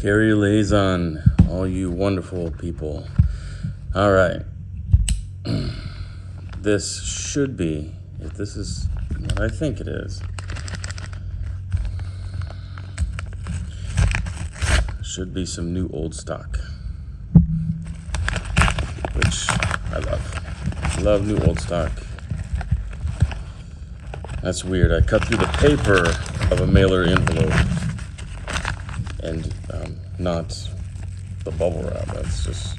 Carrie Liaison, all you wonderful people. All right. This should be, if this is what I think it is, should be some new old stock, which I love. Love new old stock. That's weird. I cut through the paper of a mailer envelope and not the bubble wrap. That's just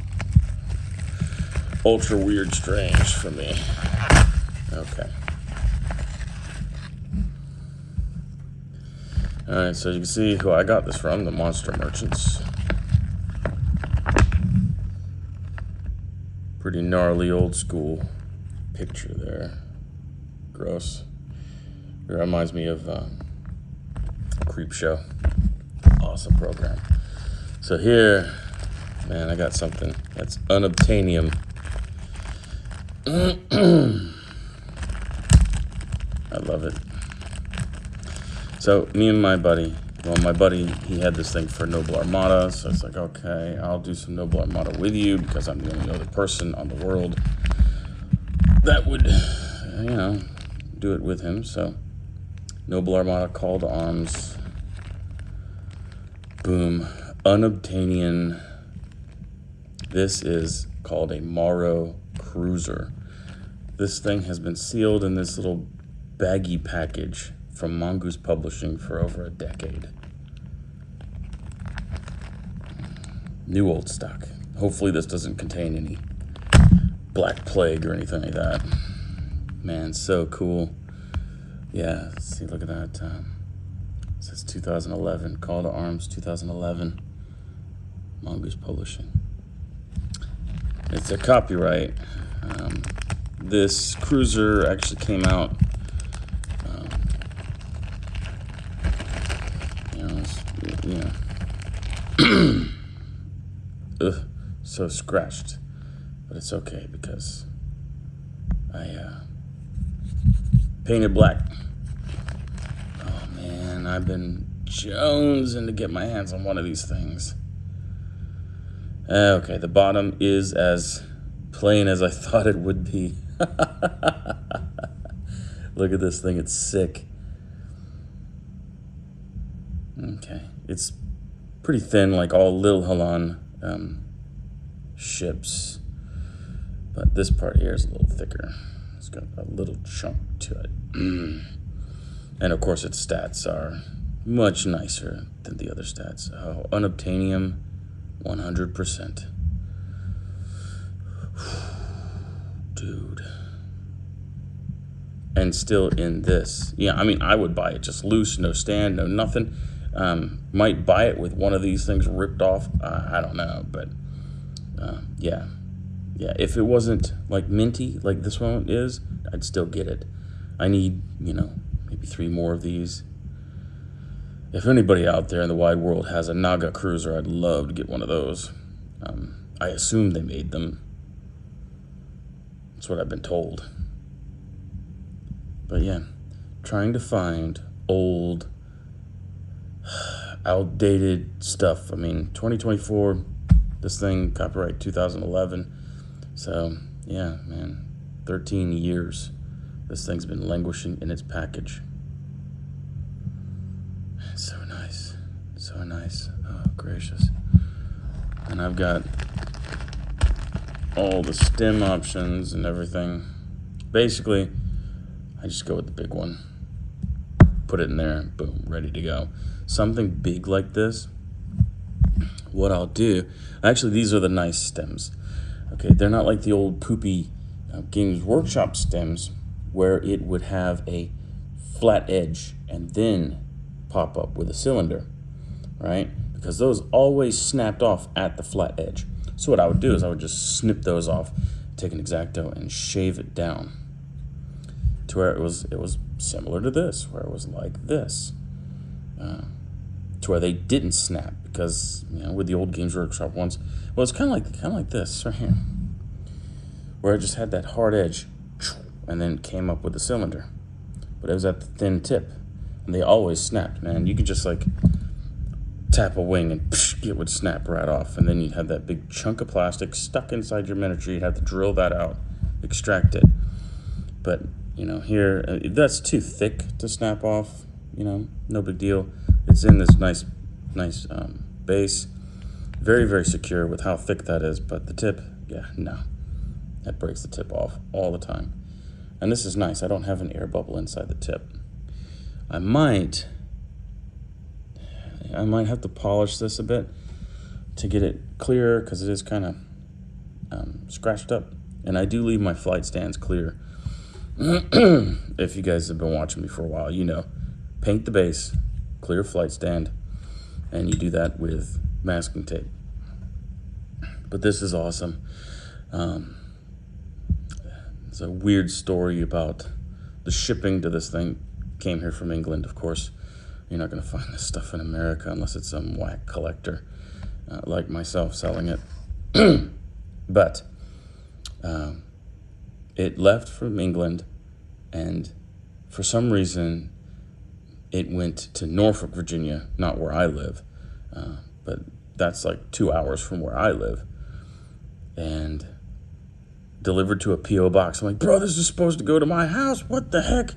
ultra weird strange for me. Okay. Alright, so you can see who I got this from, the Monster Merchants. Pretty gnarly old school picture there. Gross. It reminds me of Creep Show. Awesome program. So here, man, I got something that's unobtainium. I love it. So me and my buddy, he had this thing for Noble Armada, so it's like, okay, I'll do some Noble Armada with you because I'm the only other person on the world that would, do it with him. So Noble Armada, Call to Arms, boom, unobtainium. This is called a Morrow Cruiser. This thing has been sealed in this little baggy package from Mongoose Publishing for over a decade. New old stock. Hopefully this doesn't contain any Black Plague or anything like that. Man, so cool. Yeah, let's see, look at that. It says 2011, Call to Arms 2011, Mongoose Publishing. It's a copyright. This cruiser actually came out, ugh, so scratched, but it's okay because I painted black. Oh man, I've been jonesing to get my hands on one of these things. Okay, the bottom is as plain as I thought it would be. Look at this thing, it's sick. Okay, it's pretty thin, like all Lil Halan ships, but this part here is a little thicker. It's got a little chunk to it. And of course its stats are much nicer than the other stats. Oh, unobtainium, 100%. Dude. And still in this. Yeah, I mean, I would buy it just loose, no stand, no nothing. Might buy it with one of these things ripped off. I don't know, but yeah. Yeah, if it wasn't like minty like this one is, I'd still get it. I need, maybe 3 more of these. If anybody out there in the wide world has a Naga cruiser, I'd love to get one of those. I assume they made them. That's what I've been told. But yeah, trying to find old, outdated stuff. I mean, 2024, this thing, copyright 2011. So, yeah, man, 13 years. This thing's been languishing in its package. So nice. So nice. Oh, gracious. And I've got all the stem options and everything. Basically, I just go with the big one. Put it in there, boom, ready to go. Something big like this, what I'll do, actually these are the nice stems. Okay, they're not like the old poopy Games Workshop stems where it would have a flat edge and then pop up with a cylinder, right? Because those always snapped off at the flat edge. So what I would do is I would just snip those off, take an X-Acto and shave it down to where it was similar to this, where it was like this, to where they didn't snap. Because with the old Games Workshop ones, well, it's kind of like this right here, where it just had that hard edge, and then came up with the cylinder, but it was at the thin tip, and they always snapped. Man, you could just like tap a wing and psh, it would snap right off, and then you'd have that big chunk of plastic stuck inside your miniature. You'd have to drill that out, extract it. But, you know, here, that's too thick to snap off, you know, no big deal. It's in this nice base. Very, very secure with how thick that is, but the tip, yeah, no. That breaks the tip off all the time. And this is nice. I don't have an air bubble inside the tip. I might have to polish this a bit to get it clearer, because it is kind of scratched up. And I do leave my flight stands clear. If you guys have been watching me for a while, you know, paint the base, clear flight stand, and you do that with masking tape. But this is awesome. It's a weird story about the shipping to this thing. Came here from England, of course. You're not going to find this stuff in America unless it's some whack collector like myself selling it. But it left from England, and for some reason it went to Norfolk, Virginia, not where I live, but that's like 2 hours from where I live, and delivered to a P.O. box. I'm like, bro, this is supposed to go to my house. What the heck?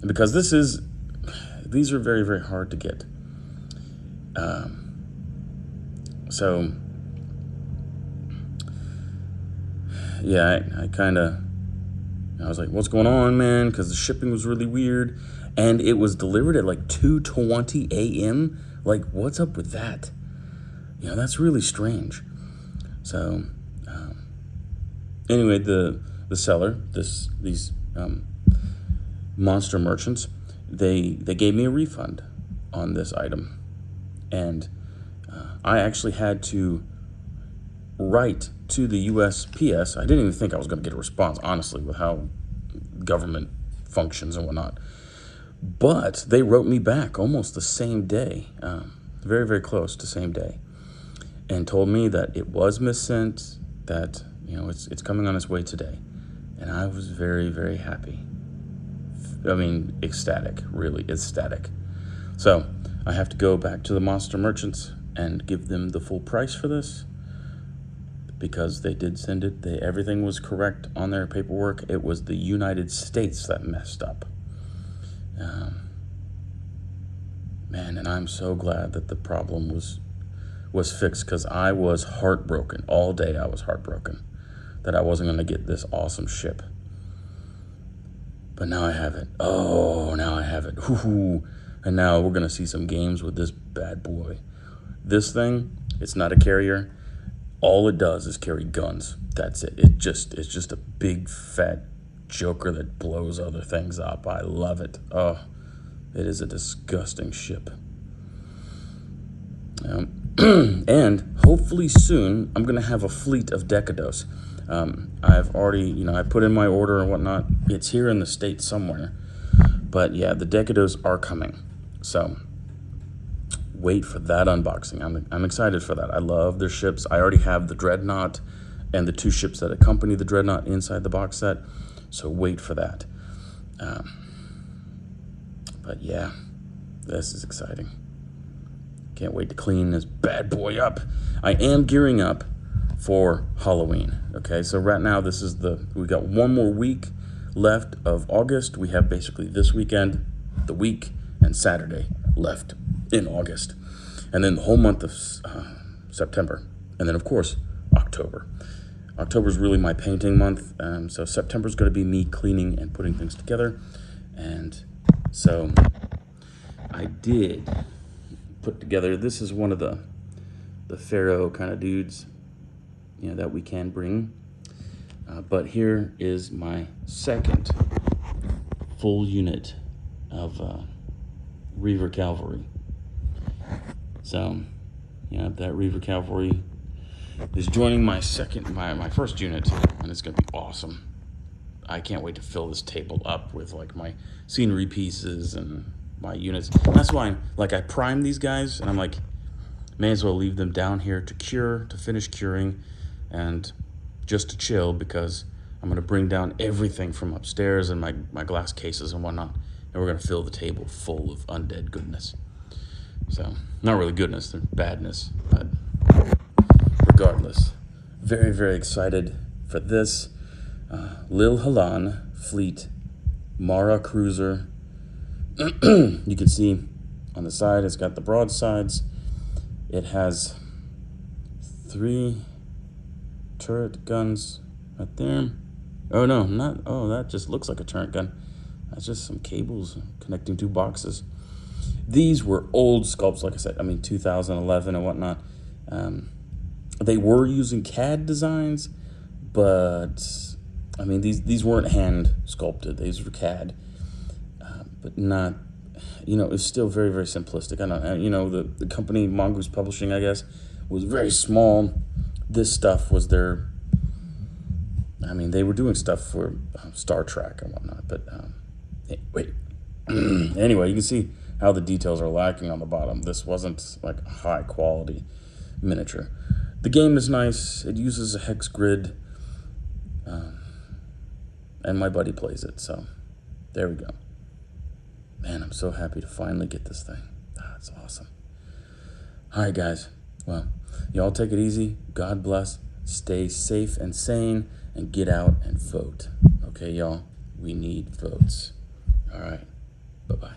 Because these are very, very hard to get. So, yeah, I was like, what's going on, man? Because the shipping was really weird. And it was delivered at like 2:20 a.m. Like, what's up with that? You know, that's really strange. So, anyway, the seller, these monster merchants, they gave me a refund on this item, and I actually had to write to the USPS. I didn't even think I was going to get a response, honestly, with how government functions and whatnot. But they wrote me back almost the same day, very, very close to same day, and told me that it was missent, that, you know, it's coming on its way today. And I was very, very happy. I mean, ecstatic, really ecstatic. So I have to go back to the monster merchants and give them the full price for this, because they did send it. Everything was correct on their paperwork. It was the United States that messed up. Man, and I'm so glad that the problem was fixed, because I was heartbroken. All day I was heartbroken that I wasn't going to get this awesome ship. But now I have it. Oh, now I have it. Ooh. And now we're going to see some games with this bad boy. This thing, it's not a carrier. All it does is carry guns. That's it. It's just a big fat joker that blows other things up. I love it. Oh, it is a disgusting ship. And hopefully soon I'm going to have a fleet of Decados. I've already, I put in my order and whatnot. It's here in the States somewhere. But yeah, the Decados are coming. So wait for that unboxing. I'm excited for that. I love their ships. I already have the Dreadnought and the 2 ships that accompany the Dreadnought inside the box set. So wait for that. But yeah, this is exciting. Can't wait to clean this bad boy up. I am gearing up for Halloween. Okay, so right now we got 1 more week left of August. We have basically this weekend, the week, and Saturday left in August. And then the whole month of September. And then, of course, October. October is really my painting month. So September is going to be me cleaning and putting things together. And so I did put together, this is one of the Pharaoh kind of dudes, that we can bring. But here is my second full unit of Reaver Cavalry. So, that Reaver Cavalry is joining my first unit, and it's gonna be awesome. I can't wait to fill this table up with like my scenery pieces and my units. That's why I prime these guys, and I'm like, may as well leave them down here to finish curing, and just to chill, because I'm gonna bring down everything from upstairs and my glass cases and whatnot, and we're gonna fill the table full of undead goodness. So, not really goodness, they're badness, but regardless. Very, very excited for this. Lil Halan Fleet Mara Cruiser. You can see on the side, it's got the broadsides. It has 3 turret guns right there. Oh no, not, oh, that just looks like a turret gun. That's just some cables connecting 2 boxes. These were old sculpts, like I said, I mean 2011 and whatnot. They were using CAD designs, but I mean these weren't hand sculpted. These were CAD, but not, you know, it's still very, very simplistic. I don't, you know, the company Mongoose Publishing, I guess, was very small. This stuff was their, I mean, they were doing stuff for Star Trek and whatnot, but wait. Anyway, you can see how the details are lacking on the bottom. This wasn't like a high quality miniature. The game is nice. It uses a hex grid, and my buddy plays it, so there we go. Man, I'm so happy to finally get this thing. That's awesome. All right, guys. Well, y'all take it easy. God bless. Stay safe and sane, and get out and vote. Okay, y'all? We need votes. All right. Bye-bye.